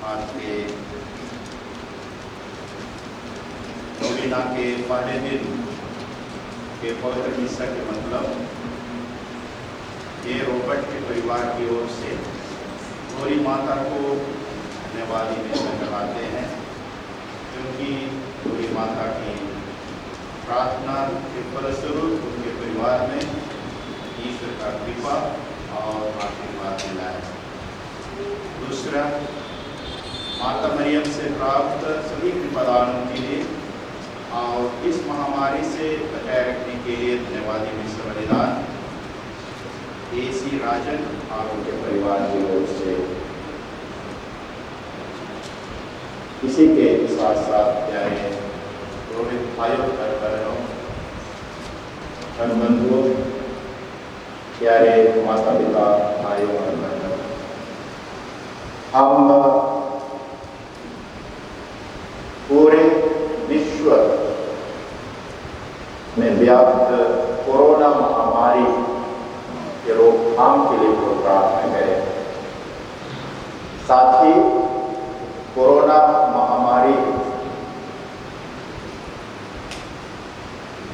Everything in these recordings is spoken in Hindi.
आज के नौलिना के पहले दिन के पवित्र हिस्सा के मतलब ये रॉबर्ट के परिवार की ओर से गौरी माता को धन्यवाद लगाते हैं, क्योंकि गौरी माता की प्रार्थना के फलस्वरूप उनके परिवार में ईश्वर का कृपा और आशीर्वाद मिला है। दूसरा, माता मरियम से प्राप्त सभी कृपादानों के लिए और इस महामारी से बचाए रखने के लिए धन्यवादी मिश्र बलिदान AC राजन और उनके परिवार की ओर से। इसी के साथ साथ प्यारे रोहित भाइयों, बहनों, बंधुओं, प्यारे माता पिता भाइयों और बहनों, हम पूरे विश्व में व्याप्त कोरोना महामारी के रोकथाम के लिए प्रार्थना करें। साथ ही कोरोना महामारी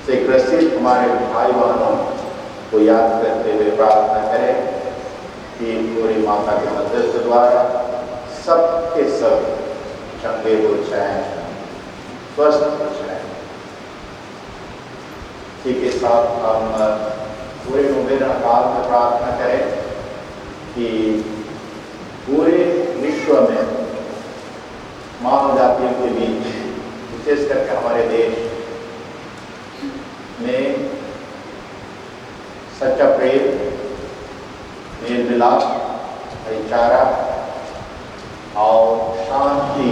से ग्रसित हमारे भाई बहनों को याद करते हुए प्रार्थना करें कि पूरी माता के मदद द्वारा सबके सब चंगे हो जाएं, स्वस्थ हो जाएं। इसी के साथ हम पूरे नोवेना काल में प्रार्थना करें कि पूरे विश्व में मानव जातियों के बीच, विशेष करके हमारे देश में सच्चा प्रेम, मेल मिलाप, भाईचारा और शांति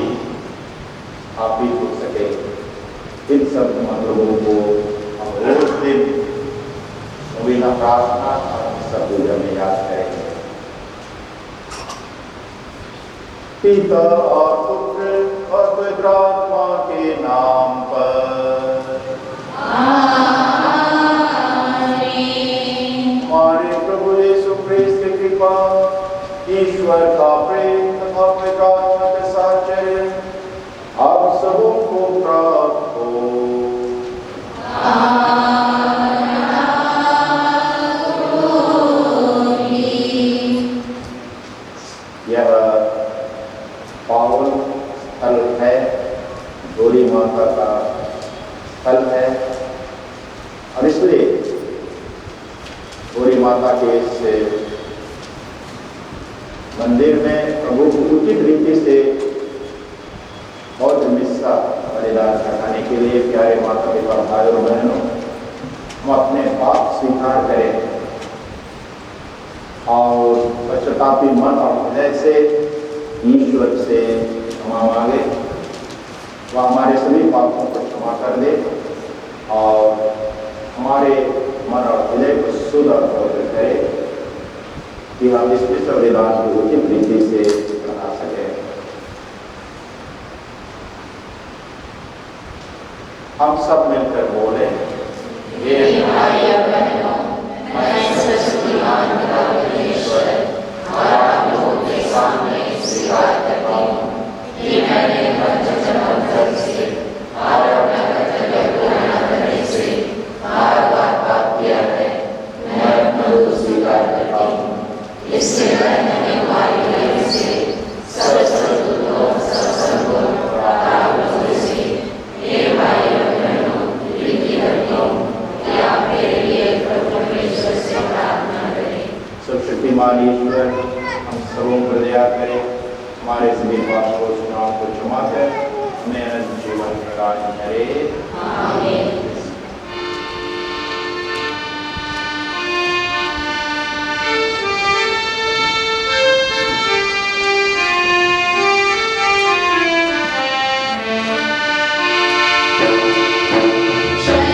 स्थापित हो सके। इन सब मंत्रों को हम रोज दिन नवीना प्रार्थना और सब पूजा में याद करेंगे। पिता और पुत्र और पवित्र आत्मा के नाम पर हमारे प्रभु यीशु ख्रिस्त की कृपा, ईश्वर का प्रेम तथा पवित्र आत्मा का साहचर्य आप सबों को प्राप्त हो। यह पावन स्थल है, गौरी माता का स्थल है और इसलिए गौरी माता के इस मंदिर में प्रभु को उचित रीति से और मिस्सा बलिदान चढ़ाने के लिए प्यारे माता पिता भाई और बहनों, हम अपने पाप स्वीकार करें और पश्चातापी मन और हृदय से ईश्वर से क्षमा मांगे। वह हमारे सभी पापों को क्षमा कर दे और हमारे मन और हृदय को शुद्ध और पवित्र करे कि हम इस विश्व विधान को उचित रीति से बना सकें। हम सब मिलकर बोले, हे भाई और बहनों, मैं सच्चिदानंद का परमेश्वर आप लोगों के सामने स्वीकार करता हूँ कि मैंने वचन और कर्म से और अपना कर्तव्य पूरा न करने से बार बार पाप किया है। मैं अपना दोष स्वीकार करता हूँ। इससे मैंने हमारी वजह से सब सद्गुणों, सब सद्गुणों और लोगों से हे भाई और बहनों, विनती करता हूँ कि आप मेरे लिए प्रभु परमेश्वर से प्रार्थना करें। सब शक्तिमान ईश्वर हम सबों पर दया करें, हमारे सभी पापों को क्षमा कर हमें अनंत जीवन प्रदान करे। आमीन। Shri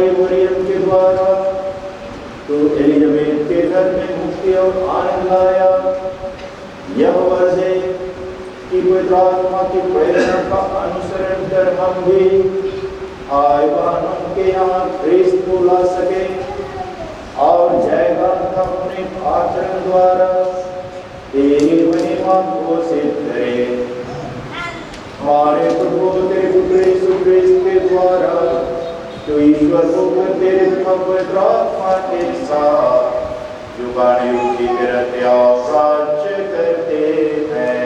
कुमारी मरियम के द्वारा तो एलिजाबेथ के घर में मुक्ति और आनंद लाया। यह वजह कि पवित्र आत्मा की प्रेरणा का अनुसरण कर हम भी भाई बहनों के यहाँ ख्रीस्त को ला सके और जयगान का अपने आचरण द्वारा तेरी महिमा को सिद्ध करे। हमारे प्रभु तेरे पुत्र यीशु ख्रीस्त के द्वारा जो ईश्वर होकर तेरे पवित्र आत्मा के साथ जुगाड़ियों की करते और राज्य करते हैं।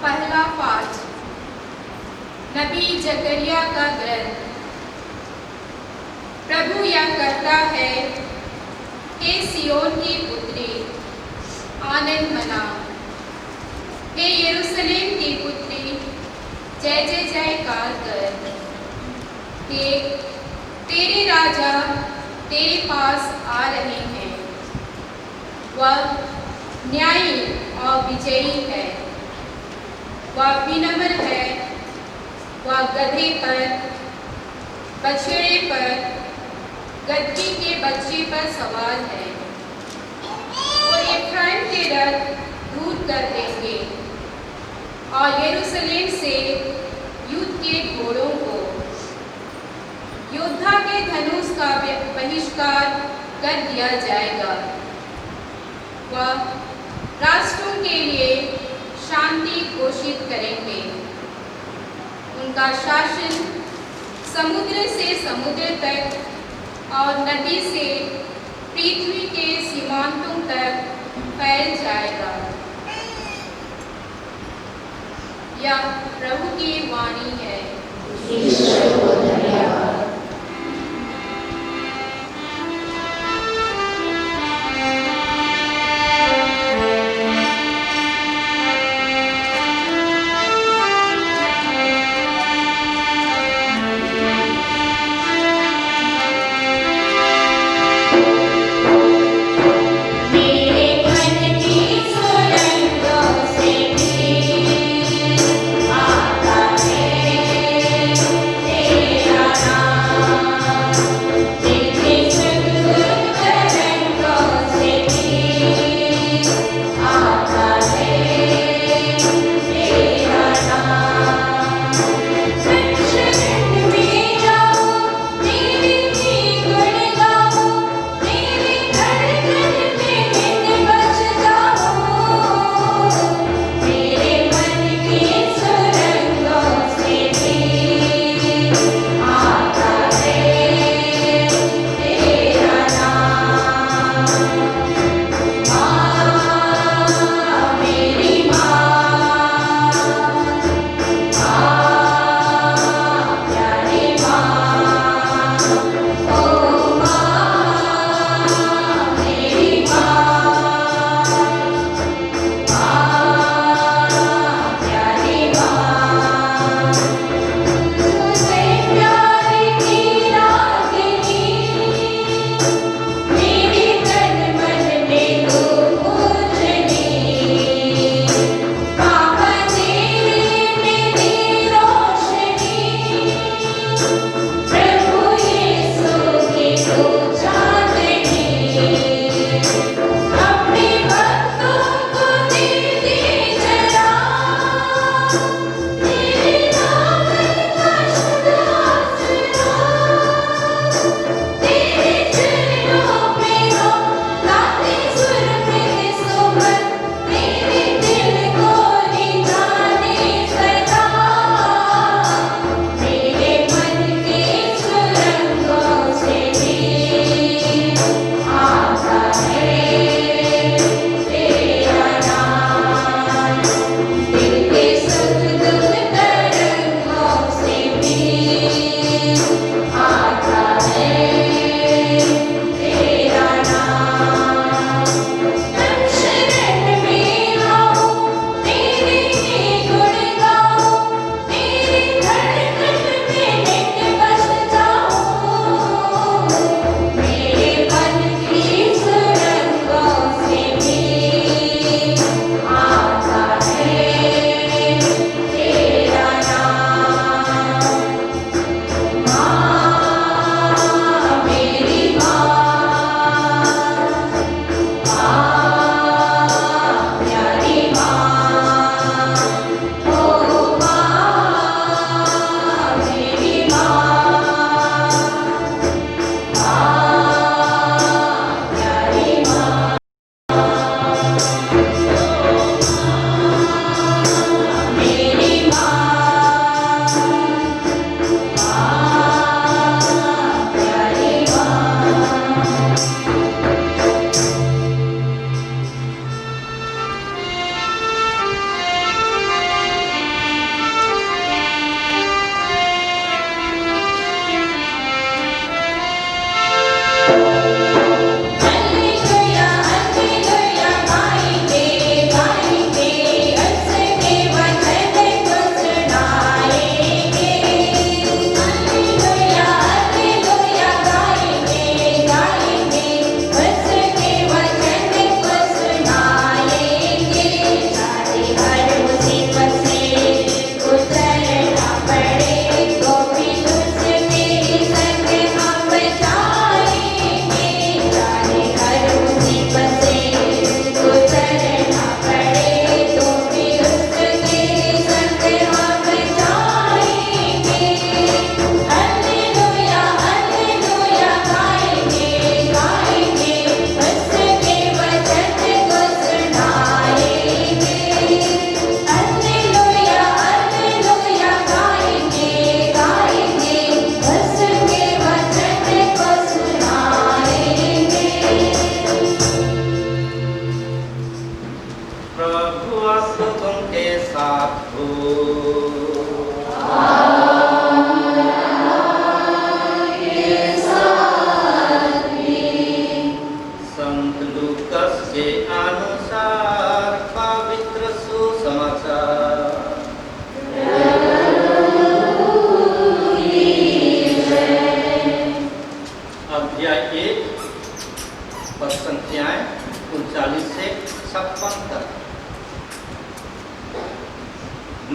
पहला पाठ नबी जकरिया का ग्रंथ। प्रभु यह कहता है, हे सियोन की पुत्री आनंद मना, हे यरूशलेम की पुत्री जय जय जयकार कर। कि तेरे राजा तेरे पास आ रहे हैं, वह न्यायी और विजयी है, वह विनम्र है, वह गधे पर, बछड़े पर, गद्दी के बच्चे पर सवार है। वो एफ्राइम के रथ दूर कर देंगे और यरूशलेम से युद्ध के घोड़ों को, योद्धा के धनुष का बहिष्कार कर दिया जाएगा। वह राष्ट्रों के लिए शांति घोषित करेंगे। उनका शासन समुद्र से समुद्र तक और नदी से पृथ्वी के सीमांतों तक फैल जाएगा। यह प्रभु की वाणी है। ईश्वर को धन्यवाद। Hey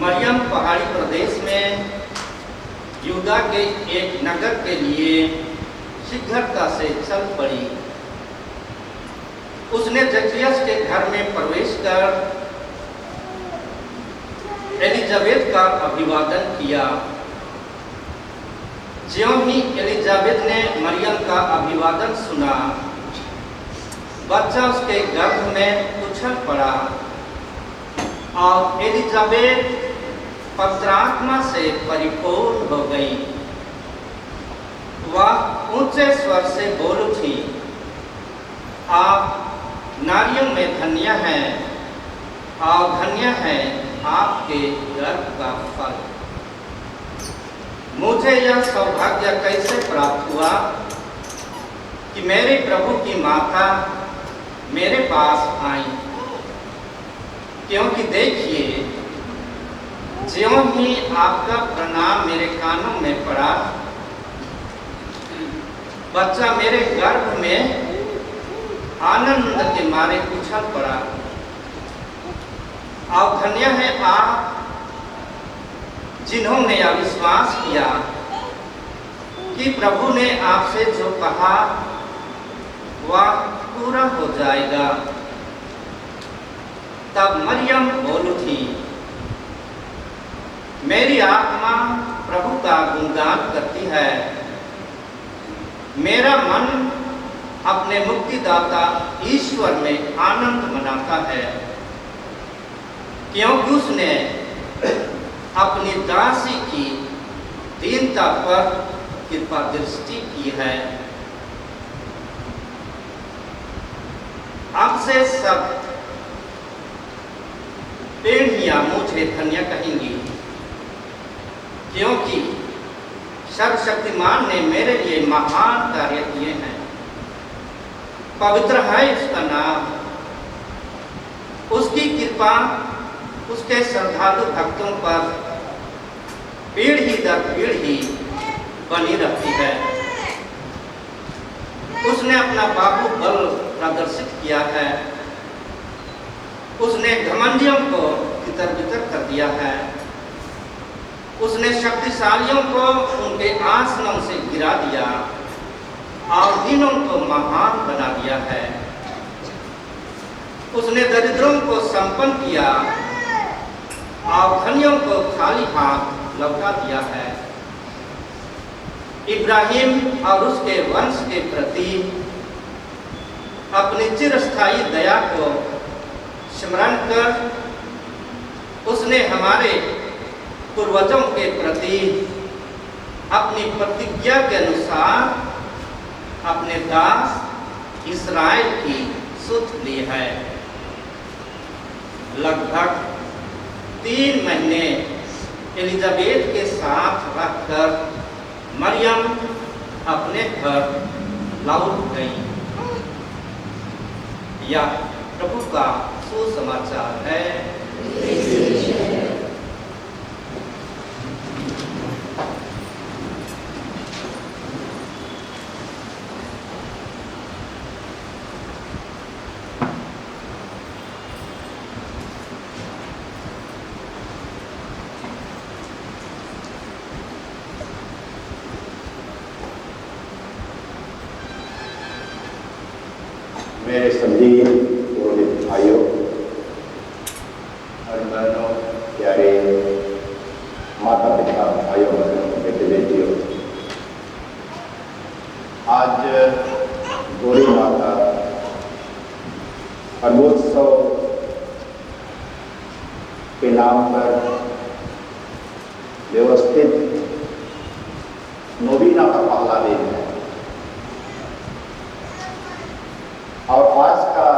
मरियम पहाड़ी प्रदेश में यूदा के एक नगर के लिए शीघ्रता से चल पड़ी। उसने जकरियस के घर में प्रवेश कर एलिजाबेथ का अभिवादन किया। ज्यों ही एलिजाबेथ ने मरियम का अभिवादन सुना, बच्चा उसके गर्भ में उछल पड़ा और एलिजाबेथ पवित्र आत्मा से परिपूर्ण हो गई। वह ऊंचे स्वर से बोल उठी, आप नारियों में धन्य हैं और धन्य है आपके गर्भ का फल। मुझे यह सौभाग्य कैसे प्राप्त हुआ कि मेरे प्रभु की माता मेरे पास आई, क्योंकि देखिए ज्यों ही आपका प्रणाम मेरे कानों में पड़ा, बच्चा मेरे गर्भ में आनंद के मारे उछल पड़ा। और धन्य है आप जिन्होंने यह विश्वास किया कि प्रभु ने आपसे जो कहा वह पूरा हो जाएगा। तब मरियम बोल उठी, मेरी आत्मा प्रभु का गुणगान करती है, मेरा मन अपने मुक्तिदाता ईश्वर में आनंद मनाता है, क्योंकि उसने अपनी दासी की दीनता पर कृपा दृष्टि की है। अब से सब पीढ़ियां मुझे धन्य कहेंगी, क्योंकि सर्वशक्तिमान ने मेरे लिए महान कार्य किए हैं। पवित्र है उसका नाम, उसकी कृपा उसके श्रद्धालु भक्तों पर पीढ़ी दर पीढ़ी बनी रहती है। उसने अपना बाहुबल प्रदर्शित किया है, उसने घमंडियों को तितर-बितर कर दिया है, उसने शक्तिशालियों को उनके आसनों से गिरा दिया और दीनों को महान बना दिया है। उसने दरिद्रों को संपन्न किया और धनियों को खाली हाथ लौटा दिया है। इब्राहिम और उसके वंश के प्रति अपनी चिरस्थायी दया को स्मरण कर उसने हमारे पूर्वजों के प्रति अपनी प्रतिज्ञा के अनुसार अपने दास इस्राएल की सुध ली है। लगभग 3 महीने एलिजाबेथ के साथ रहकर मरियम अपने घर लौट गई। यह प्रभु का सुसमाचार है। मेरे सभी पुरोहित भाइयों और बहनों, प्यारे माता पिता, भाइयों बहनों, बेटे बेटियों, आज गौरी माता पर्वोत्सव के नाम पर व्यवस्थित नोवीना का पहला दिन है और आज का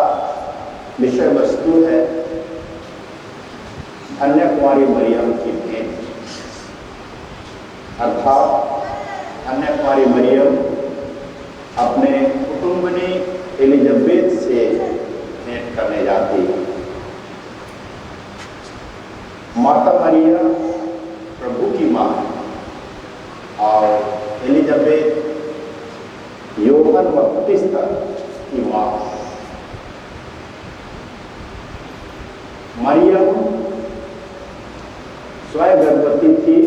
विषय वस्तु है धन्य कुमारी मरियम की भेंट, अर्थात धन्य कुमारी मरियम अपने कुटुंबनी एलिजाबेथ से भेंट करने जाती है। माता मरियम प्रभु की मां और एलिजाबेथ यूहन्ना बपतिस्ता की मां। मरियम स्वयं गर्भवती थी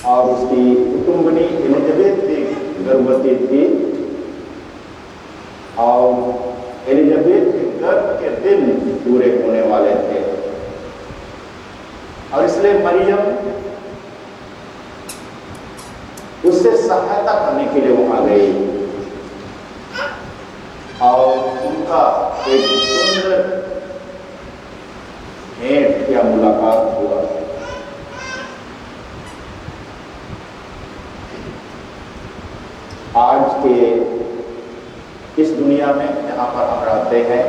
और उसकी कुटुंबनी एलिजाबेथ भी गर्भवती थी और एलिजाबेथ के गर्भ के दिन पूरे होने वाले थे और इसलिए मरियम उससे सहायता करने के लिए वो आ गई और उनका एक सुंदर भेंट या मुलाकात हुआ। आज के इस दुनिया में जहाँ पर हम रहते हैं,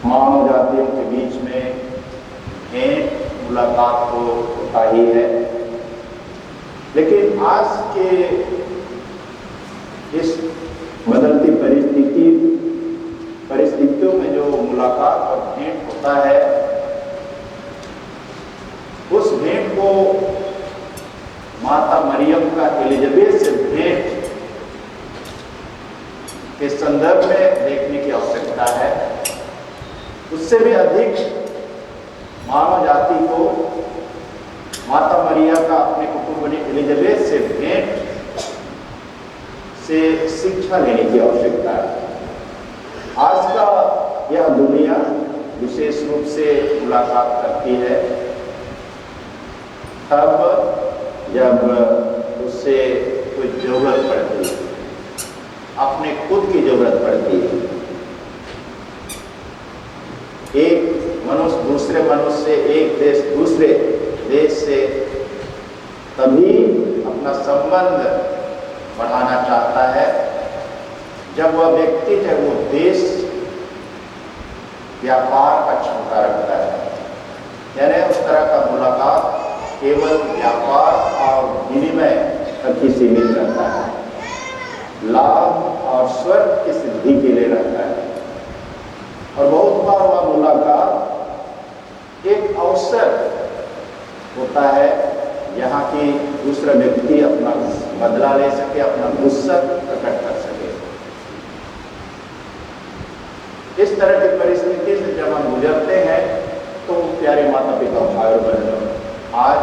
मानव जातियों के बीच में भेंट मुलाकात तो होता ही है, लेकिन आज के इस बदलती परिस्थितियों में जो मुलाकात और भेंट होता है, उस भेंट को माता मरियम का एलिजाबेथ से भेंट के संदर्भ में देखने की आवश्यकता है। उससे भी अधिक मानव जाति को माता मरिया का अपने कुटुंबनी एलिजाबेथ से भेंट से शिक्षा लेने की आवश्यकता है। आज का यह दुनिया विशेष रूप से मुलाकात करती है तब जब उससे कोई जरूरत पड़ती है, अपने खुद की जरूरत पड़ती है। एक मनुष्य दूसरे मनुष्य से, एक देश दूसरे देश से तभी अपना संबंध बढ़ाना चाहता है जब वह व्यक्ति, चाहे वो देश, व्यापार का क्षमता रखता है। यानी उस तरह का मुलाकात केवल व्यापार और विनिमय तक ही सीमित रहता है, लाभ और स्वर्ग की सिद्धि के लिए रहता है। और बहुत बार वह मुलाकात एक अवसर होता है यहाँ की दूसरा व्यक्ति अपना बदला ले सके, अपना गुस्सा प्रकट कर सके। इस तरह की परिस्थिति से जब हम गुजरते हैं तो प्यारे माता पिता, भाई और बहनों, आज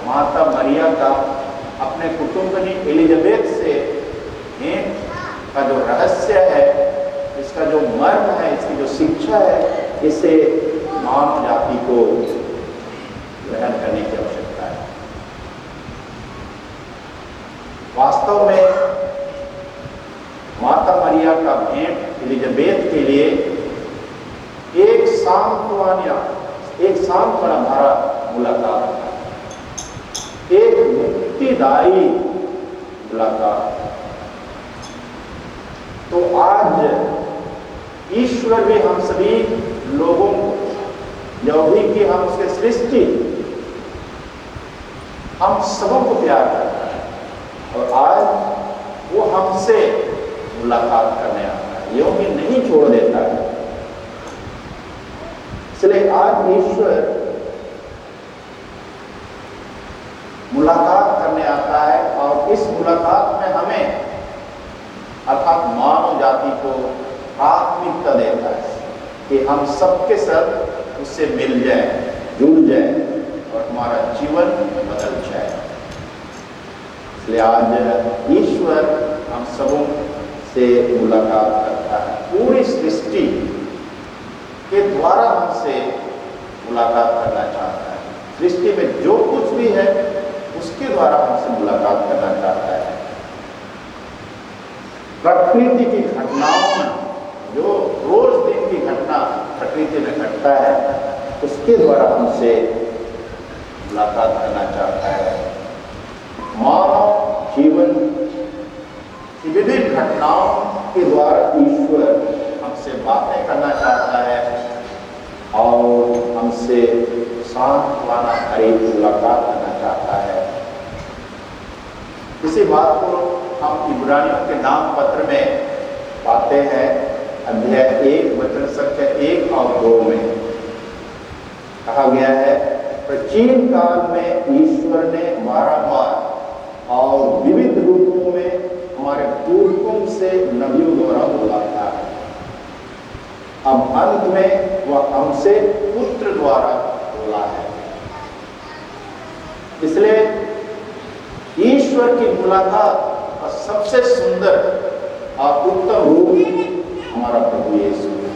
माता मरिया का अपने कुटुंबनी एलिजाबेथ से भेंट का जो रहस्य है इसका जो मर्म है, इसकी जो शिक्षा है, इसे मानव जाति को ग्रहण करने की आवश्यकता है। वास्तव में माता मरिया का भेंट एलिजाबेथ के लिए एक सांत्वना भरा मुलाकात था, एक मुक्तिदायी मुलाकात। तो आज ईश्वर भी हम सभी लोगों को, जो भी कि हम उसके सृष्टि, हम सबों को प्यार करता है और आज वो हमसे मुलाकात करने आता है, यूं ही नहीं छोड़ देता है। इसलिए आज ईश्वर मुलाकात करने आता है और इस मुलाकात में हमें अर्थात मानव जाति को प्राथमिकता देता है कि हम सबके सब उससे मिल जाए, जुड़ जाए और हमारा जीवन बदल जाए। इसलिए आज ईश्वर हम सबों से मुलाकात करता है, पूरी सृष्टि के द्वारा हमसे मुलाकात करना चाहता है। सृष्टि में जो कुछ भी है उसके द्वारा हमसे मुलाकात करना चाहता है। प्रकृति की घटनाओं में, जो रोज दिन की घटना प्रकृति में घटता है, उसके द्वारा हमसे मुलाकात करना चाहता है। मानव जीवन की विभिन्न घटनाओं के द्वारा ईश्वर हमसे बातें करना चाहता है और हमसे सांत्वना भरी मुलाकात करना चाहता है। इसी बात को हम इब्रानियों के नाम पत्र में पाते हैं, अध्याय 1 वचन संख्या 1 और 2 में कहा गया है, प्राचीन काल में ईश्वर ने बारंबार और विविध रूपों में हमारे पूर्वों से नबियों द्वारा बोला था। अब अंत में वह हमसे पुत्र द्वारा बोला है। इसलिए ईश्वर की मुलाकात का सबसे सुंदर और उत्तम रूप हमारा प्रभु यीशु है,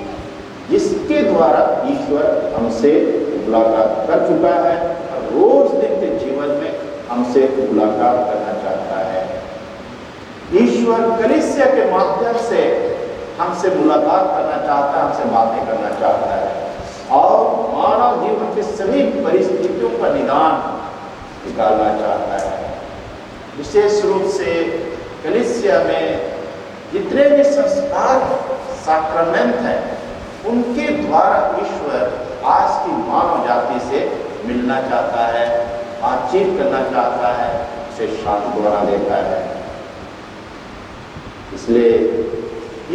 जिसके द्वारा ईश्वर हमसे मुलाकात कर चुका है और रोज दिन के जीवन में हमसे मुलाकात करना चाहता है। ईश्वर कलीसिया के माध्यम से हमसे मुलाकात करना चाहता है, हमसे बातें करना चाहता है और मानव जीवन की सभी परिस्थितियों का निदान निकालना चाहता है। विशेष रूप से कलीसिया में जितने भी संस्कार साक्रामेंट हैं, उनके द्वारा ईश्वर आज की मानव जाति से मिलना चाहता है, बातचीत करना चाहता है, उसे सांत्वना देता है। इसलिए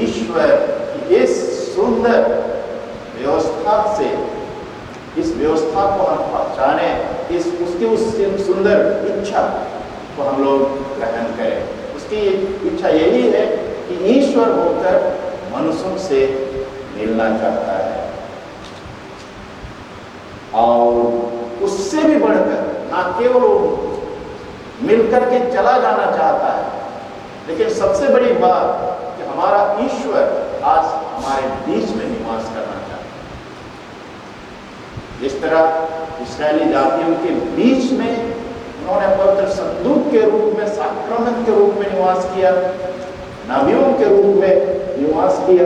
ईश्वर की इस सुंदर व्यवस्था से, इस व्यवस्था को हम पहचाने, उसकी उस सुंदर इच्छा को हम लोग ग्रहण करें। उसकी इच्छा यही है कि ईश्वर होकर मनुष्यों से मिलना चाहता है और उससे भी बढ़कर ना केवल मिलकर के चला जाना चाहता है, लेकिन सबसे बड़ी बात कि हमारा ईश्वर आज हमारे बीच में निवास करना चाहता है। जिस तरह इस्राएली जातियों के बीच में उन्होंने पवित्र संदूक के रूप में, साक्रामेंट के रूप में निवास किया, नबियों के रूप में निवास किया,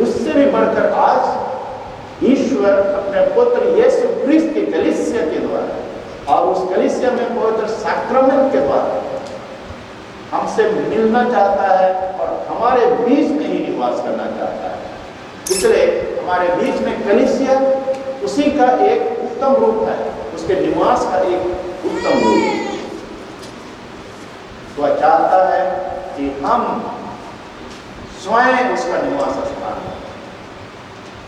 उससे भी बढ़कर आज ईश्वर अपने पुत्र यीशु क्रिस्त की कलीसिया के द्वारा और उस कलीसिया में पवित्र साक्रामेंट के द्वारा हमसे मिलना चाहता है और हमारे बीच में ही निवास करना चाहता है। इसलिए हमारे बीच में कलीसिया उसी का एक उत्तम रूप है, उसके निवास का एक उत्तम रूप है। वह चाहता है कि हम स्वयं उसका निवास स्थान बने,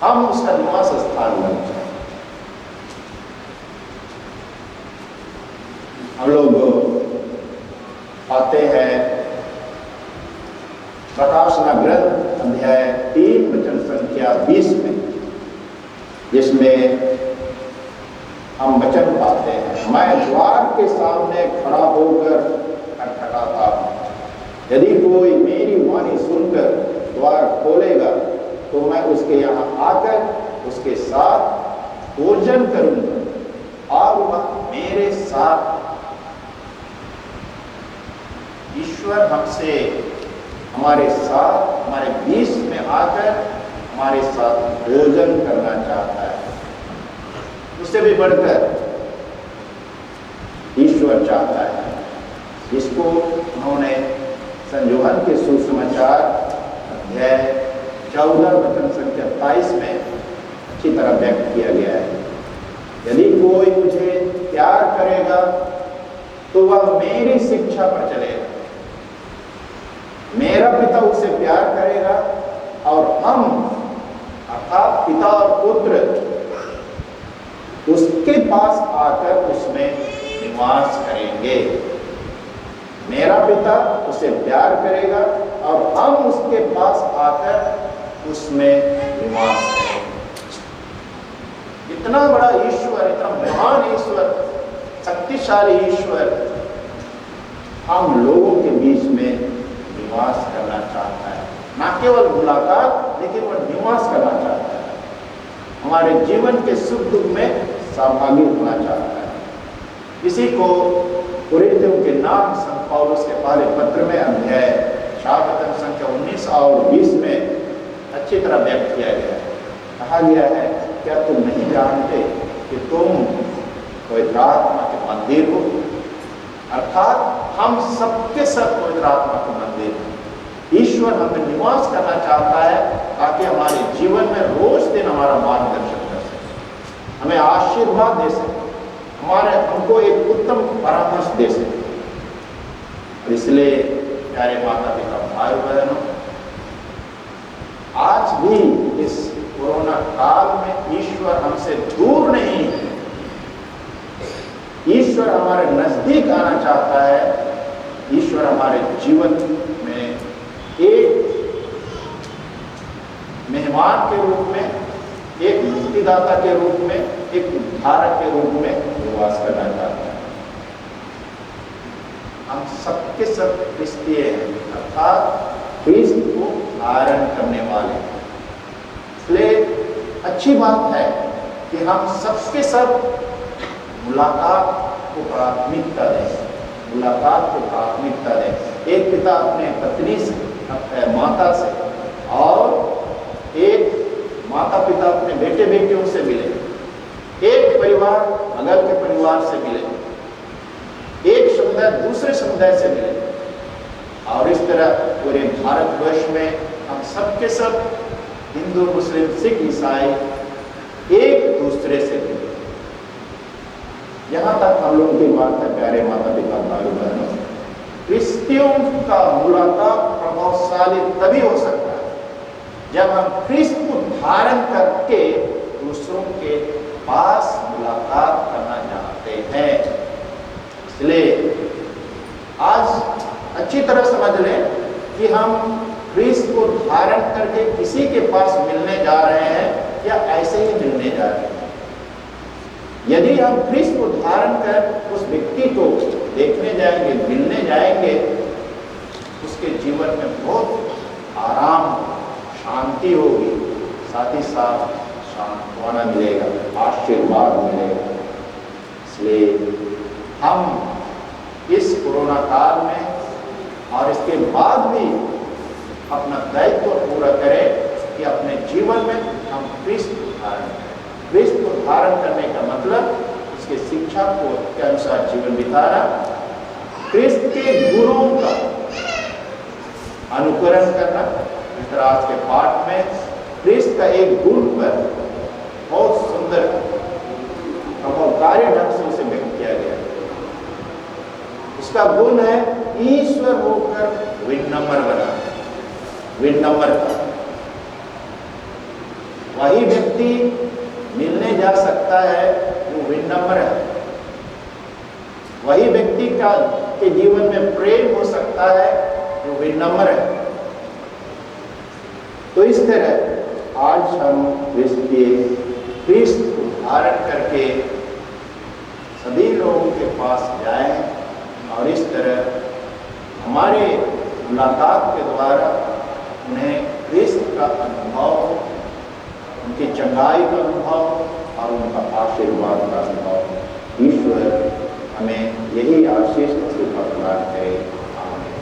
हम उसका निवास स्थान बन जाए। हम लोग आते हैं प्रकाशना ग्रंथ अध्याय 3 वचन संख्या 20 में, जिसमें हम वचन पाते हैं, मैं द्वार के सामने खड़ा होकर खटखटाता हूं, यदि कोई मेरी वाणी सुनकर द्वार खोलेगा तो मैं उसके यहाँ आकर उसके साथ भोजन करूंगा और वह मेरे साथ। ईश्वर हमसे हमारे साथ, हमारे बीच में आकर हमारे साथ भोजन करना चाहता है। उससे भी बढ़कर ईश्वर चाहता है, जिसको उन्होंने संत यूहन्ना के सुसमाचार अध्याय 14 वचन संख्या 28 में अच्छी तरह व्यक्त किया गया है। यदि कोई मुझे प्यार करेगा तो वह मेरी शिक्षा पर चलेगा, मेरा पिता उसे प्यार करेगा और हम अर्थात पिता और पुत्र उसके पास आकर उसमें निवास करेंगे। मेरा पिता उसे प्यार करेगा और हम उसके पास आकर उसमें निवास करेंगे। इतना बड़ा ईश्वर, इतना महान ईश्वर, शक्तिशाली ईश्वर हम लोगों के बीच में निवास करना चाहता है। ना केवल मुलाकात, लेकिन वह निवास करना चाहता है, हमारे जीवन के सुख दुख में सहभागी होना चाहता है। इसी को कुरिन्थियों के नाम संत पौलुस के पहले पत्र में अध्याय 4 वचन संख्या 19 और 20 में अच्छी तरह व्यक्त किया गया है। कहा गया है, क्या तुम नहीं जानते कि तुम पवित्र आत्मा के मंदिर हो? अर्थात हम सबके सब पवित्र आत्मा के मंदिर हैं। ईश्वर हमें निवास करना चाहता है ताकि हमारे जीवन में रोज दिन हमारा मार्गदर्शन कर सके, हमें आशीर्वाद दे सके, हमको एक उत्तम परामर्श दे सके। इसलिए प्यारे माता पिता भाई बहनों, आज भी इस कोरोना काल में ईश्वर हमसे दूर नहीं है। ईश्वर हमारे नजदीक आना चाहता है। ईश्वर हमारे जीवन में एक मेहमान के रूप में, एक मुक्तिदाता के रूप में, एक उद्धारक के रूप में निवास करना चाहता है। हम सबके सब क्रिस्तीय हैं, अर्थात क्रिस्त को धारण करने वाले। इसलिए अच्छी बात है कि हम सबके सब मुलाकात को प्राथमिकता दें, मुलाकात को प्राथमिकता दें। एक पिता अपने पत्नी से, माता से, और एक माता पिता अपने बेटे बेटियों से मिले, एक परिवार बगल के परिवार से मिले, एक समुदाय दूसरे समुदाय से मिले, और इस तरह पूरे भारतवर्ष में हम सबके सब हिंदू मुस्लिम सिख ईसाई एक दूसरे से मिले। यहाँ तक हम लोगों की बात है प्यारे माता पिता भाई बहनों। क्रिस्तियों का मुलाकात प्रभावशाली तभी हो सकता है जब हम क्रिस्त को धारण करके दूसरों के पास मुलाकात करना चाहते हैं। इसलिए आज अच्छी तरह समझ लें कि हम क्रिस्त को धारण करके किसी के पास मिलने जा रहे हैं या ऐसे ही मिलने जा रहे हैं। यदि हम क्रिस्त को धारण कर उस व्यक्ति को देखने जाएंगे, मिलने जाएंगे, उसके जीवन में बहुत आराम, शांति होगी, साथ ही साथ सांत्वना मिलेगा, आशीर्वाद मिलेगा। इसलिए हम इस कोरोना काल में और इसके बाद भी अपना दायित्व पूरा करें कि अपने जीवन में हम क्रिस्त को धारण करें। क्रिस्त को धारण करने का मतलब उसके शिक्षा को के अनुसार जीवन बिताना, क्रिस्त के गुणों का अनुकरण करना। इस तरह आज के पाठ में क्रिस्त का एक गुण पर बहुत सुंदर प्रभावकारी ढंग से उसे व्यक्त किया गया है। उसका गुण है ईश्वर होकर विनम्र बना। विनम्रता, वही व्यक्ति मिलने जा सकता है जो विनम्र है। वही व्यक्ति के जीवन में प्रेम हो सकता है जो विनम्र है। तो इस तरह आज हम क्रिस्त को धारण करके सभी लोगों के पास जाएं और इस तरह हमारे मुलाकात के द्वारा उन्हें क्रिस्त का अनुभव चंगाई का अनुभव और उनका आशीर्वाद का अनुभव। ईश्वर हमें यही आशीष का प्रदान करे। आमीन।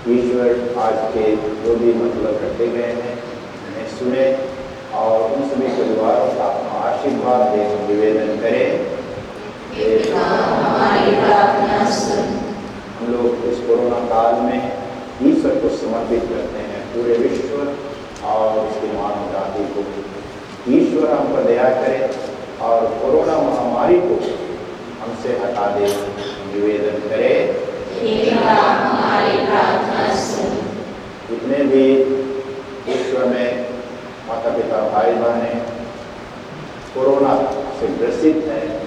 ईश्वर आज के जो भी मतलब रखे गए हैं उन्हें सुने और उन सभी परिवारों का अपना आशीर्वाद दे निवेदन करें। हमारी प्रार्थना सुन। हम लोग इस कोरोना काल में ईश्वर को समर्पित करते हैं, पूरे विश्व और इसकी मानव जाति को। ईश्वर हम पर दया करे और कोरोना महामारी को हमसे हटा दे, निवेदन करे। हमारी प्रार्थना सुन। जितने भी विश्व में माता पिता भाई बहनें कोरोना से ग्रसित हैं,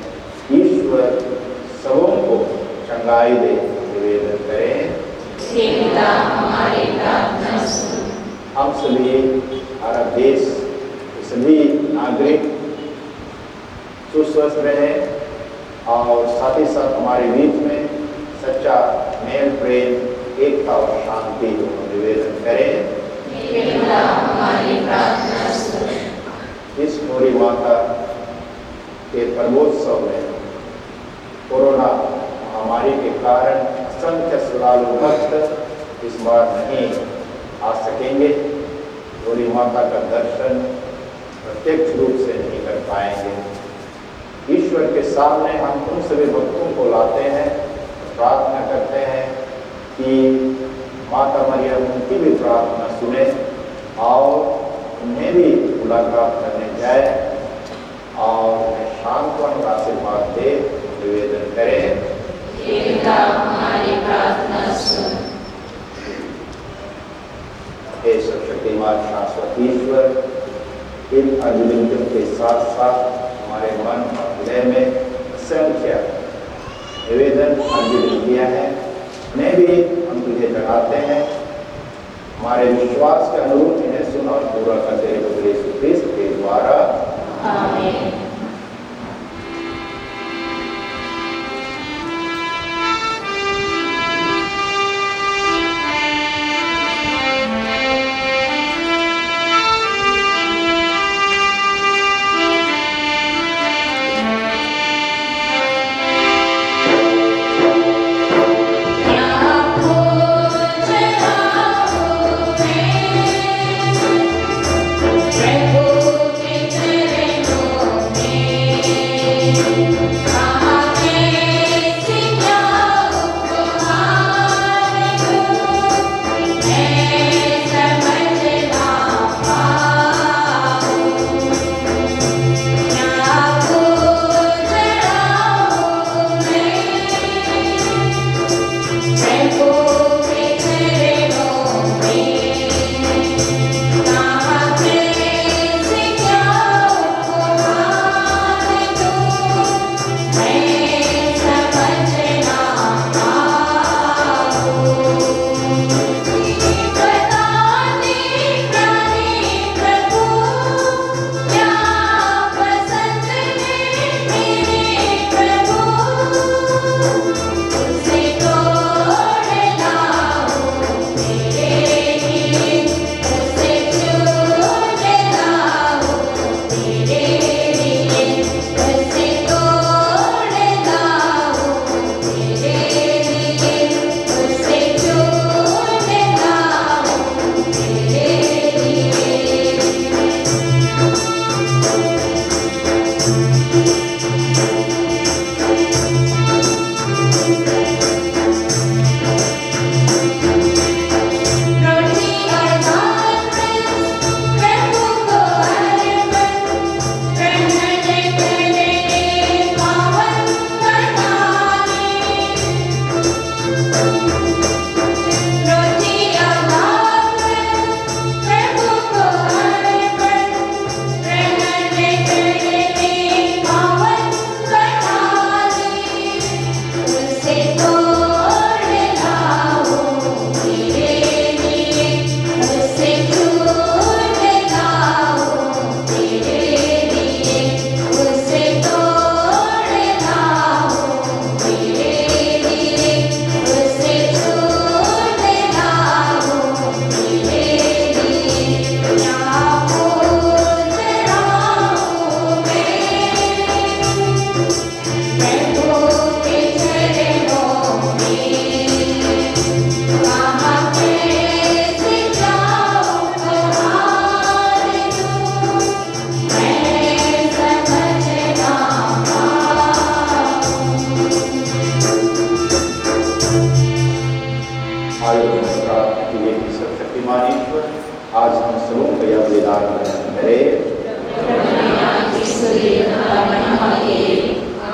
ईश्वर सबों को चंगाई दे, निवेदन करें। हमारी प्रार्थना सुन। देश सभी नागरिक सुस्वस्थ रहे और साथ ही साथ हमारे बीच में सच्चा मेल प्रेम, एकता और शांति को निवेदन करें। हमारी प्रार्थना सुन। इस गौरी माता के पर्वोत्सव में कोरोना महामारी के कारण असंख्य श्रद्धालु भक्त इस बार नहीं आ सकेंगे। गौरी माता का दर्शन प्रत्यक्ष रूप से नहीं कर पाएंगे। ईश्वर के सामने हम उन सभी भक्तों को लाते हैं, प्रार्थना करते हैं कि माता मरियम उनकी भी प्रार्थना सुने और उन्हें भी मुलाकात करने जाए और उन्हें सांत्वना का आशीर्वाद दे, निवेदन करें। पिता हमारी प्रार्थना सुन। हे सर्वशक्तिमान शाश्वत ईश्वर, इन अर्जुन के साथ साथ हमारे मन और हृदय में असंख्य निवेदन अर्जुन किया है, उन्हें भी हम तुझे चढ़ाते हैं। हमारे विश्वास के अनुरूप इन्हें सुन और पूरा कर तेरे पुत्र यीशु ख्रिस्त के द्वारा। आमीन।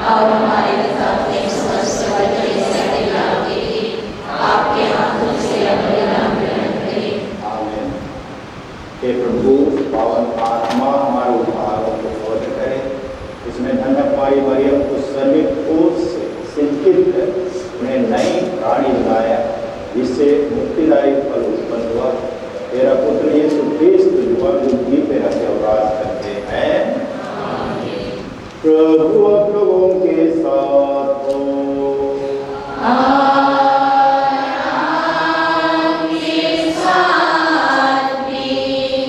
और हमारे साथ समस्त वर्ग के सत्याग्रह के लिए आपके हाथों से बलिदान ग्रहण करें। आमीन। हे प्रभु, पावन आत्मा हमारे उद्धारों को पवित्र करे। इसमें धन्य कुमारी मरियम को स्वर्गीय ओर से सिंचित कर उन्हें नई प्राणी बनाया, जिससे मुक्तिदायक फल उत्पन्न हुआ। तेरा पुत्र यीशु ख्रिस्त युग युग पे रहते और राज करते हैं। प्रभु आप लोगों के साथ हो।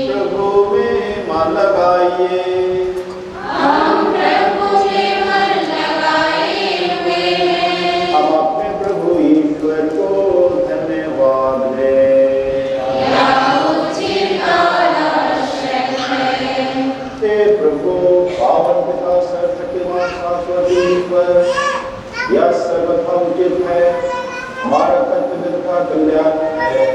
प्रभु में मन लगाइए। हम अपने प्रभु ईश्वर को धन्यवाद दें। हे प्रभु पावन पिता सर्वशक्तिमान शाश्वत ईश्वर, यह सर्वथा उचित है, हमारा कर्तव्य का कल्याण है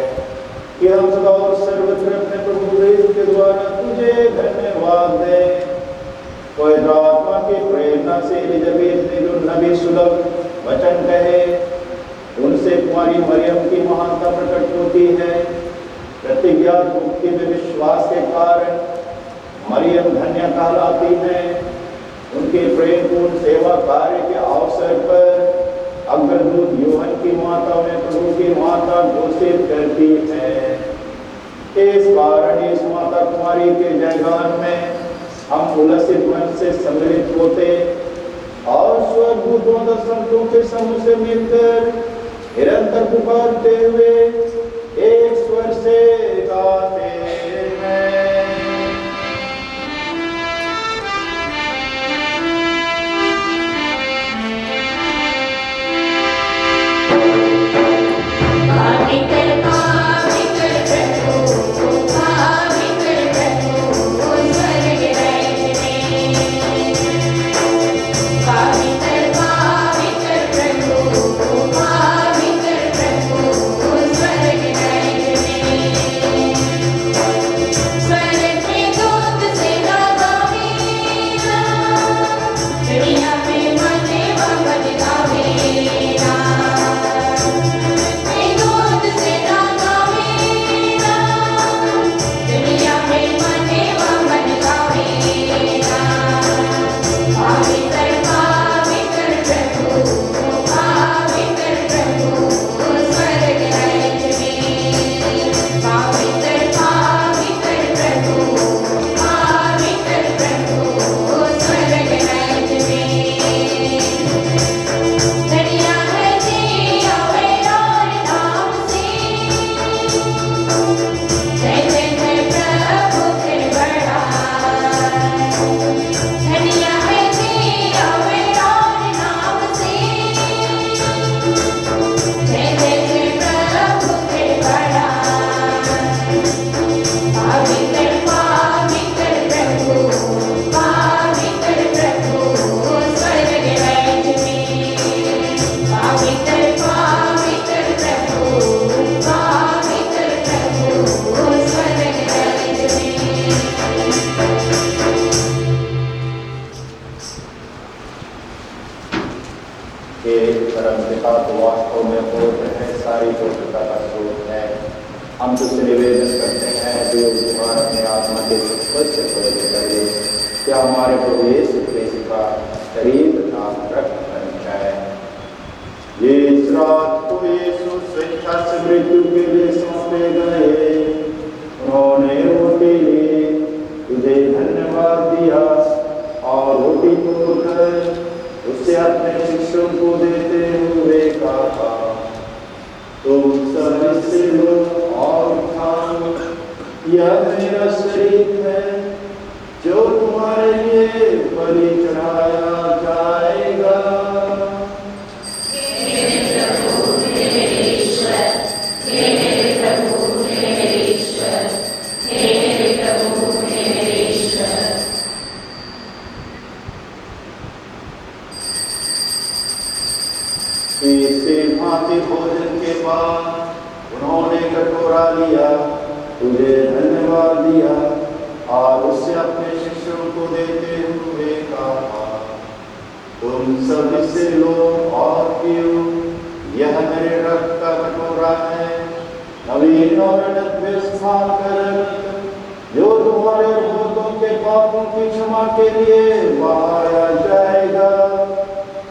कि हम सदा और सर्वत्र अपने प्रभु यीशु के द्वारा तुझे धन्यवाद दें। पवित्र आत्मा की प्रेरणा से एलिजाबेथ ने जो नबी सुलभ वचन कहे, उनसे कुमारी मरियम की महानता प्रकट होती है। प्रतिज्ञात मुक्ति में विश्वास के कारण मरियम धन्य कहलाती है। उनके प्रेमपूर्ण सेवा कार्य के अवसर पर अग्रदूत यूहन्ना की माता में प्रभु की माता घोषित करती है। इस कारण इस माता कुमारी के जयगान में हम उल्लसित मन से सम्मिलित होते और स्वर्गदूतों तथा संतों के समूह से मिलकर निरंतर पुकारते हुए एक स्वर से गाते हैं। हम तुझसे निवेदन करते हैं जो तुम्हारा अपने आत्मा के स्वच्छ पवित्र करे, क्या हमारे प्रभु यीशु मसीह का शरीर तथा रक्त बन जाए। ये इस रात को यीशु स्वेच्छा से मृत्यु के लिए सौंपे गए, उन्होंने रोटी ली, तुझे धन्यवाद दिया और रोटी तोड़कर उससे अपने शिष्यों को देते हुए कहा, तुम सब इससे लो और खाओ, यह मेरा शरीर है जो तुम्हारे लिए बलि चढ़ाया जाएगा। भोजन के बाद उन्होंने कटोरा लिया, तुझे धन्यवाद दिया और उससे अपने शिष्यों को देते हुए कहा, तुम सब इससे लो और पियो, यह मेरे रक्त का कटोरा है, नवीन और अनंत व्यवस्था कर जो तुम्हारे बहुतों के पापों की क्षमा के लिए बहाया जाएगा।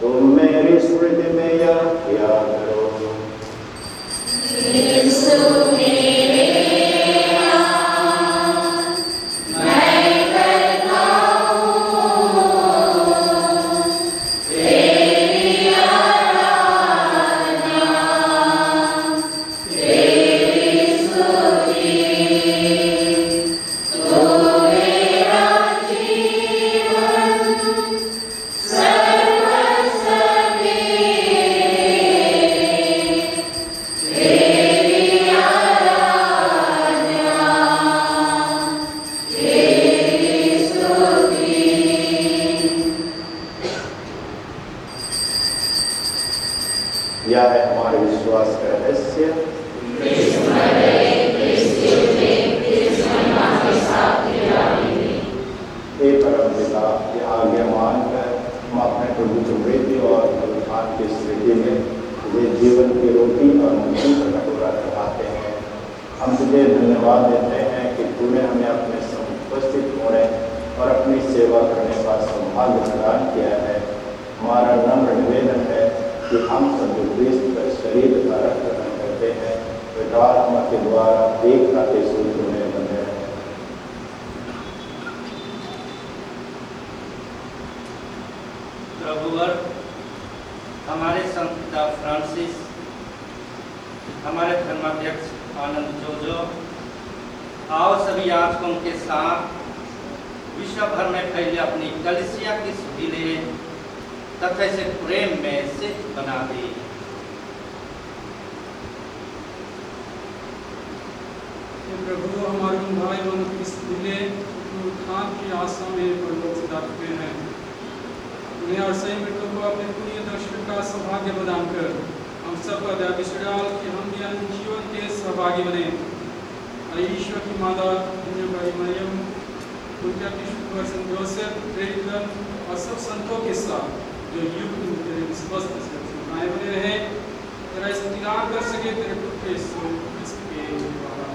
तुम मेरी स्मृति में यह किया करो। धन्यवाद देते हैं कि तूने हमें अपने संग उपस्थित होने और अपनी सेवा करने का सौभाग्य प्रदान किया है। हमारा नम्र निवेदन है कि हम सब जो क्रिस्त का शरीर का रक्त ग्रहण करते हैं वे आत्मा के द्वारा एक खाते सूत्र में बंधे रहे। प्रभुवर हमारे संत पिता फ्रांसिस, हमारे धर्माध्यक्ष आनंद जोजो और सभी याजकों के साथ विश्व भर में फैले अपनी कलीसिया की सुधीले तथा इसे प्रेम में सिद्ध बना दी। प्रभु हमारे भाई बहनों की सुधीले उत्थान की आशा में परलोक से जाते हैं। उन्हें और सही मृत्यु को अपने पुण्य दर्शन का सौभाग्य प्रदान कर हम सब का दया विश्वास कि हम भी अनंत जीवन के सहभागी बने। और ईश्वर की माता भाई मरियम, उनके अपने संत जोसेफ, प्रेरितगण और सब संतों के साथ जो युग तेरे विश्वस्त बनाए बने रहे, तेरा स्तुतिगान कर सके तेरे पुत्र यीशु इसके द्वारा।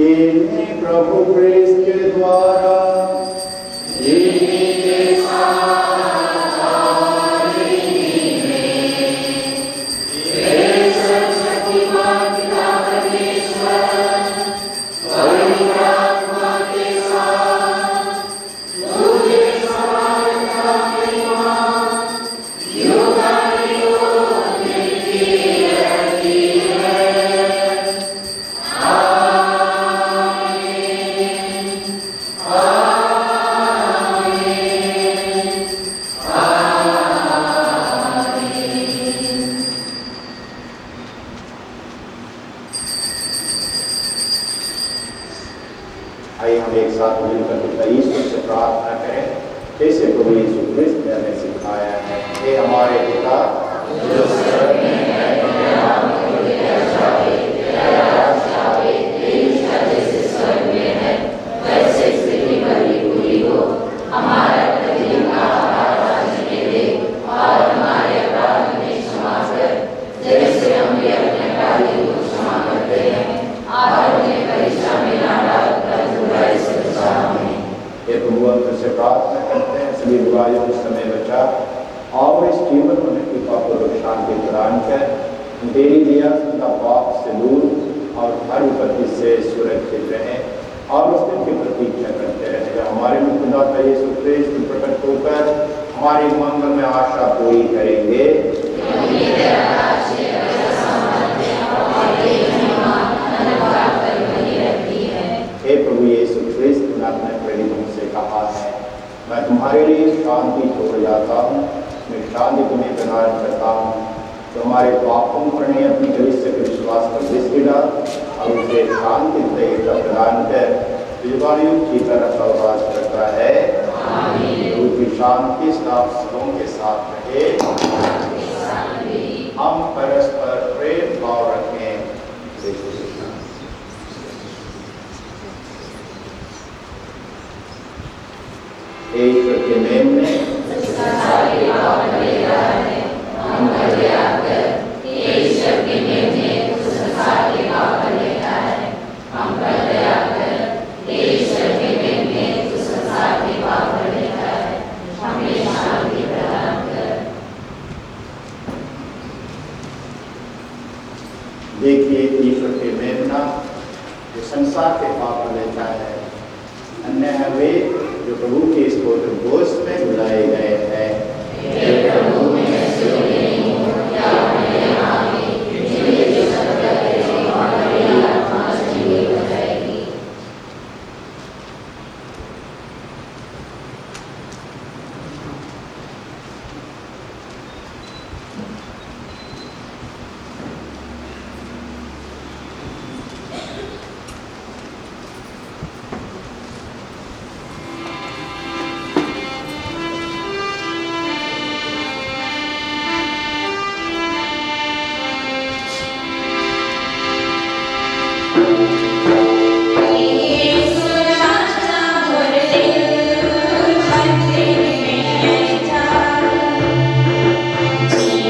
इन्हीं प्रभु क्रिस्त के द्वारा आइए हम एक साथ मिलकर पिता ईश्वर से प्रार्थना करें जैसे प्रभु यीशु क्रिस्त ने हमें सिखाया है। हे हमारे पिता जो स्वर्ग में है, तेरा नाम पूजित जाए, तेरा राज्य आए, तेरी इच्छा जैसे स्वर्ग में है वैसे पृथ्वी पर भी पूरी हो। हमारा प्रतिदिन का आहार आज हमें दे और हमारे अपराध हमें क्षमा कर जैसे हम भी अपने अपराधियों को क्षमा करते हैं और हमें परीक्षा में न डाल से प्रार्थना करते हैं सभी बुराइयों से समय बचा और इस जीवन में कृपा पूर्वक शांति प्रदान कर तेरी दिया का पाप से दूर और हर विपत्ति से सुरक्षित रहे और उस दिन की प्रतीक्षा करते रहे जब हमारे मुक्तिदाता यीशु क्रिस्त प्रकट होकर हमारी मंगल में आशा पूरी करेंगे। हे प्रभु यीशु क्रिस्त ने अपने प्रेरितों से कहा है, मैं तुम्हारे लिए शांति छोड़ जाता हूँ, मैं शांति तुम्हें प्रदान करता हूँ। तो हमारे पापों पर नहीं अपनी कलीसिया के विश्वास पर दृष्टि डाल और उसे शांति दया प्रदान कर युगायुग की तरह प्रवास करता है। की शांति सबों के साथ रहे। हम परस्पर प्रेम भाव रखें। ईश्वर के नेम में देखिए ईश्वर के मेमना जो संसार के पाप लेता है, अन्य है वे जो प्रभु के इस पवित्र भोज में बुलाए गए हैं। जी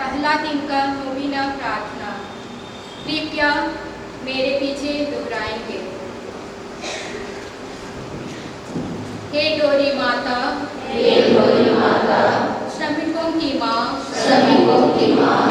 पहला दिन का नोविना प्रार्थना। कृपया मेरे पीछे दोहराएंगे। हे डोरी माता, हे डोरी माता, श्रमिकों की माँ, श्रमिकों की माँ,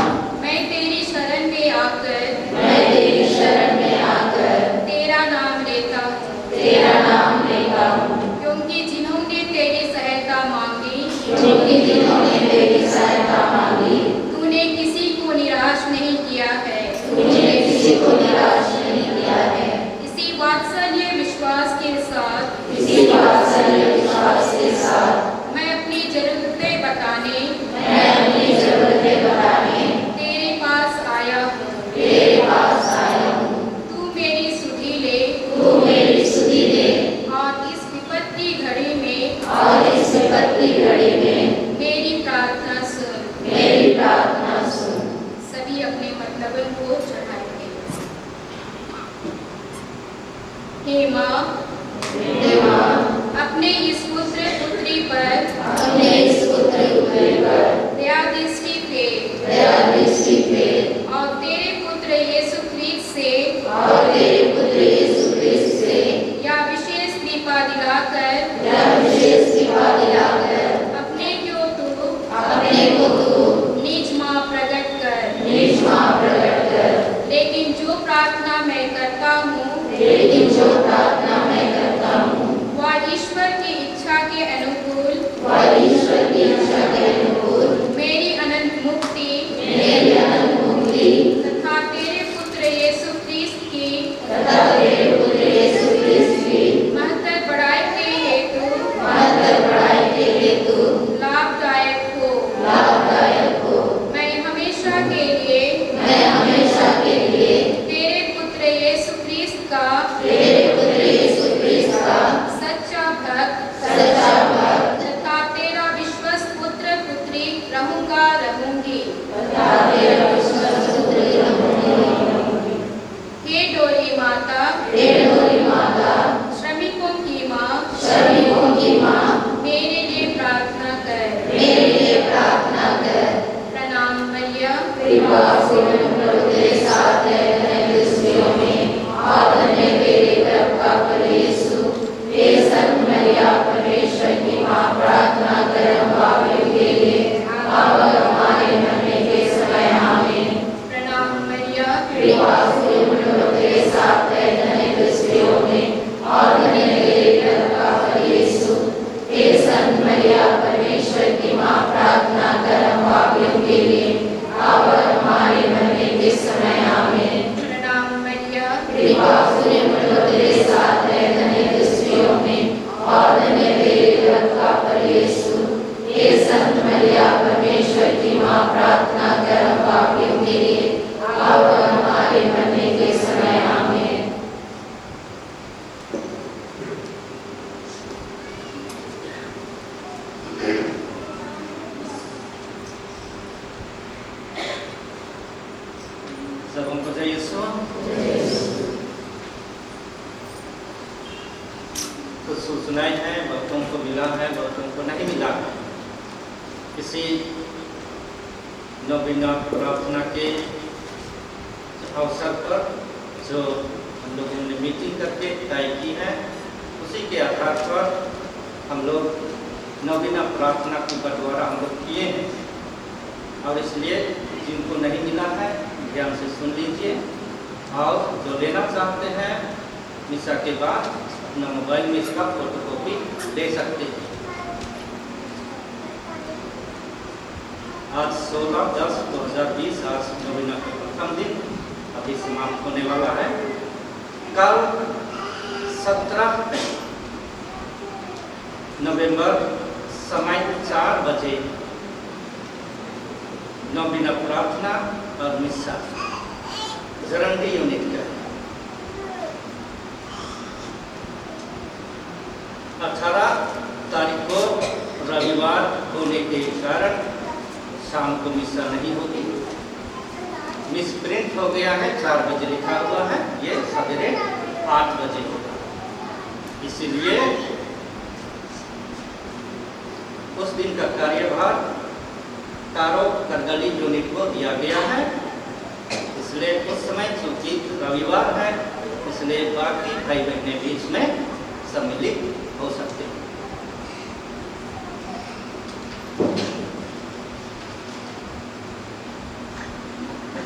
मैं तेरी शरण में आकर, मैं तेरी शरण में आकर तेरा नाम लेता हूँ, तेरा नाम लेता हूँ, क्योंकि जिन्होंने तेरी सहायता मांगी, क्योंकि जिन्होंने तेरी सहायता मांगी, तूने किसी को निराश नहीं किया है, तूने किसी को निराश नहीं किया है। इसी वात्सल्य विश्वास के साथ, इसी वात्सल्य विश्वास के साथ मैं अपनी जरूरतें बताने, मैं अपनी जरूरतें बताने तेरे पास आया हूँ। तेरे पास आया हूँ। तू मेरी सुधि ले, तू मेरी सुधि ले और इस विपत्ति की घड़ी में, और इस विपत्ति घड़ी में मेरी प्रार्थना सुन। मेरी प्रार्थना सुन। सभी अपने मतलबन को चढ़ाएंगे। हे माँ, हे माँ, अपने इस पुत्र पुत्री पर अपने इस पुत्र पुत्री पर दया दृष्टि फेर, दया दृष्टि फेर और तेरे पुत्र यीशु ख्रीस्त से, और तेरे पुत्र यीशु ख्रीस्त से या विशेष कृपा दिलाकर, या विशेष कृपा दिलाकर अपने को तू निज माँ प्रकट कर। निज माँ प्रकट कर। लेकिन जो प्रार्थना मैं करता हूँ, लेकिन जो प्रार्थना मैं करता हूँ, वह ईश्वर की इच्छा के अनुकूल, वह ईश्वर की इच्छा के अनुकूल मेरी अनंत मुक्ति, मेरी अनंत मुक्ति तथा तेरे पुत्र यीशु ख्रीस्त की तथा तेरे पुत्र यीशु ख्रीस्त की महत्तर बड़ाई के हेतु महत्तर बड़ाई के हेतु लाभदायक हो। लाभदायक हो। मैं हमेशा के लिए तेरे पुत्र यीशु ख्रीस्त का सच्चा भक्त तथा तेरा विश्वस्त पुत्र पुत्री रहूंगी। हे डोरी माता, श्रमिकों की माँ, मेरे लिए प्रार्थना कर। प्रणाम मरिया, कृपा से प्रभु तेरे साथ है, धन्य तू स्त्रियों में और धन्य तेरे गर्भ का फल यीशु। हे संत मरिया, परमेश्वर की माँ, प्रार्थना कर हम पापियों के लिए, अब और हमारे मरने के समय। आमीन। प्रणाम मरिया, कृपा से प्रभु तेरे साथ है, धन्य तू स्त्रियों में और धन्य तेरे गर्भ का फल यीशु। हे संत मरिया, परमेश्वर की माँ, प्रार्थना कर हम पापियों के लिए, अब और हमारे मरने के समय। आमीन। प्रणाम मरिया, कृपा से प्रभु तेरे साथ है, धन्य तू स्त्रियों में और धन्य तेरे गर्भ का फल यीशु। हे संत मरिया, परमेश्वर की माँ, प्रार्थना कर हम पापियों के लिए, अब और हमारे मरने के समय। आमीन। सबों को जय यीशु। तो सुनाई है, बहुतों को मिला है, बहुतों को नहीं मिला है। किसी नवीना प्रार्थना के अवसर पर जो हम लोगों ने मीटिंग करके तय की है, उसी के आधार पर हम लोग नवीना प्रार्थना की बंटवारा हम लोग किए हैं। और इसलिए जिनको नहीं मिला है ध्यान से सुन लीजिए, और जो लेना चाहते हैं मिसा के बाद अपना मोबाइल में इसका फोटोकॉपी ले सकते हैं। आज 16/10/2020 आज नवीना का प्रथम दिन अभी समाप्त होने वाला है। कल 17 नवंबर समय 4 बजे नवीना प्रार्थना और मिसा जरंगी यूनिट का 18 तारीख को रविवार होने के कारण शाम को मिसा नहीं होगी। मिस प्रिंट हो गया है, 4 बजे लिखा हुआ है, ये सवेरे 8 बजे होगा। इसीलिए उस दिन का कार्यभार कारो करगली यूनिट को दिया गया है। इसलिए उस समय सूचित रविवार है, इसलिए बाकी भाई बहने बीच में सम्मिलित हो सकते हैं।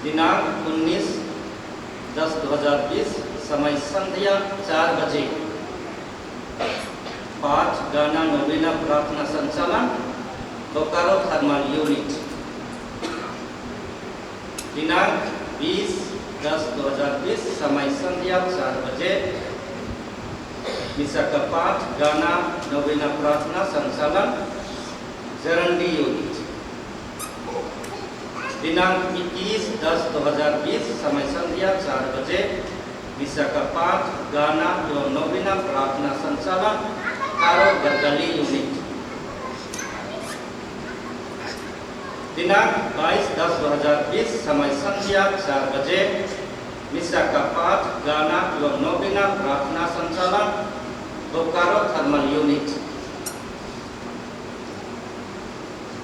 दिनांक 19/10/2020 समय संध्या 4 बजे 5 गाना नवीना प्रार्थना संचालन बोकारो थर्मल यूनिट। दिनांक 20/10/2020 समय संध्या 4 बजे मिसा का 5 गाना नवीना प्रार्थना संचालन जरंडी यूनिट। दिनांक 21/10/2020 समय संध्या 4 बजे मिसा का 5 गाना एवं नवीना प्रार्थना संचालन कारो गरगली यूनिट। दिनांक 22/10/2020 समय संध्या 4 बजे मिसा का 5 गाना एवं नवीना प्रार्थना संचालन बोकारो थर्मल यूनिट।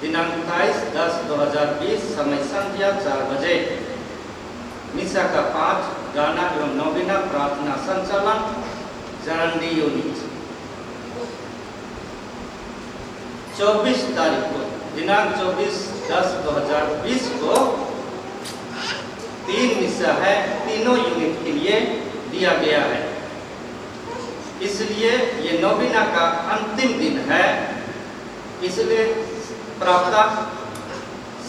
दिनांक 23/10/2020 समय संध्या 4 बजे मिसा का 5 गाना एवं नवीना प्रार्थना संचालन जरंडी यूनिट। 24 तारीख को दिनांक 24/10/2020 को 3 मिसा है, तीनों यूनिट के लिए दिया गया है। इसलिए ये नवीना का अंतिम दिन है, इसलिए प्रातः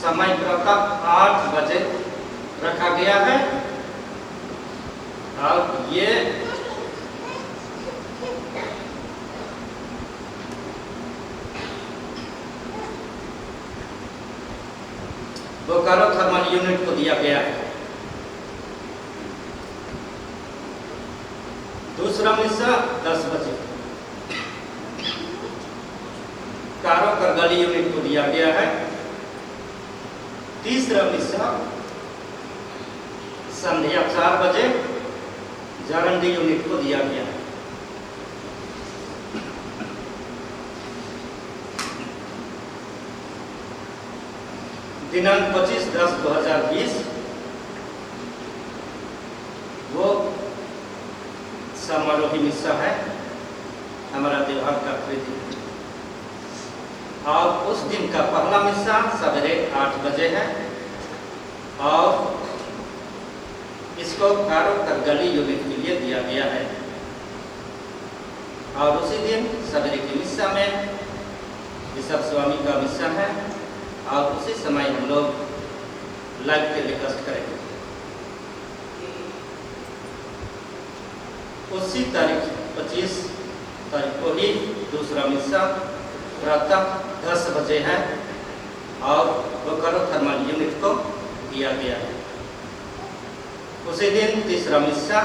समय प्रातः 8 बजे रखा गया है। और ये बोकारो थर्मल यूनिट को दिया गया है। दूसरा मिसा 10 बजे कारो करगली यूनिट को दिया गया है। तीसरा मिसा संध्या 4 बजे जारंडी यूनिट को दिया गया है। दिनांक 25/10/2020 वो समारोही मिसा है, हमारा त्योहार का कृति। और उस दिन का पहला मिसा सवेरे 8 बजे है और इसको कारो करगली यूनिट के लिए दिया गया है। और उसी दिन सवेरे की मिसा में बिशप स्वामी का मिसा है और उसी समय हम लोग लाइव टेलीकास्ट करेंगे। उसी तारीख 25 तारीख को ही दूसरा मिसा प्रातः 10 बजे है और बोकारो थर्मल यूनिट को दिया गया है। उसी दिन तीसरा मिसा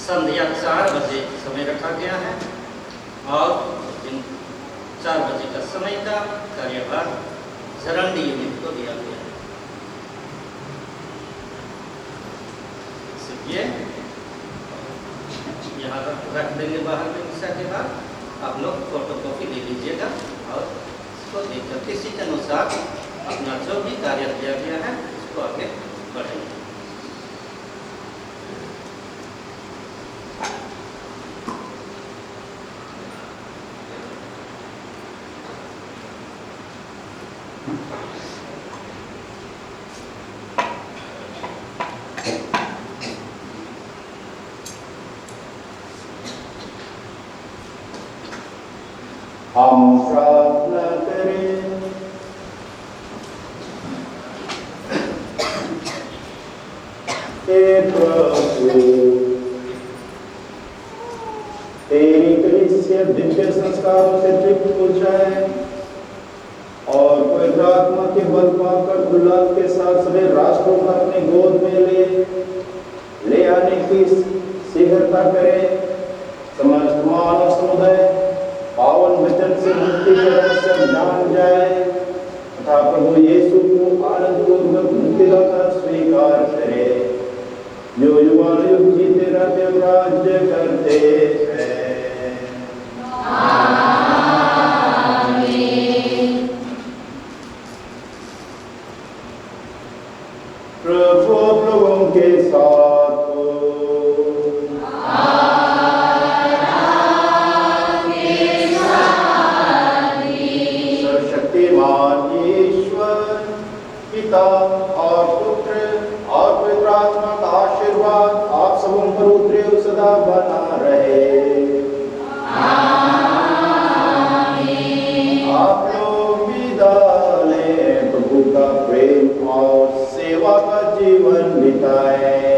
संध्या 4 बजे समय रखा गया है और उस दिन 4 बजे का समय का कार्यभार जरंडी यूनिट को दिया गया है। इसलिए यहाँ रख देंगे बाहर में मिसा के बाद। आप लोग फोटोकॉपी ले लीजिएगा और इसको देखकर किसी के अनुसार अपना जो भी कार्य दिया गया है उसको आगे बढ़ेंगे। हम प्रार्थना करें। हे प्रभु, तेरी कलीसिया दिव्य संस्कारों से तृप्त हो जाए और पवित्र आत्मा के बल पाकर उल्लास के साथ सभी राष्ट्रों को अपने गोद में ले आने की शीघ्रता करे। समस्त मानव समुदाय पावन वचन से मुक्ति के रहस्य जान जाए तथा प्रभु यीशु को आनंद पूर्वक मुक्तिदाता स्वीकार करे, जो युगानुयुग जीते रहते और राज्य करते हैं। आमीन। शक्तिमान ईश्वर पिता और पुत्र और पवित्र आत्मा का आशीर्वाद आप सबों पर उतरे सदा बना रहे। आप लोग विदा लें, प्रभु का प्रेम और सेवा का जीवन बिताएं।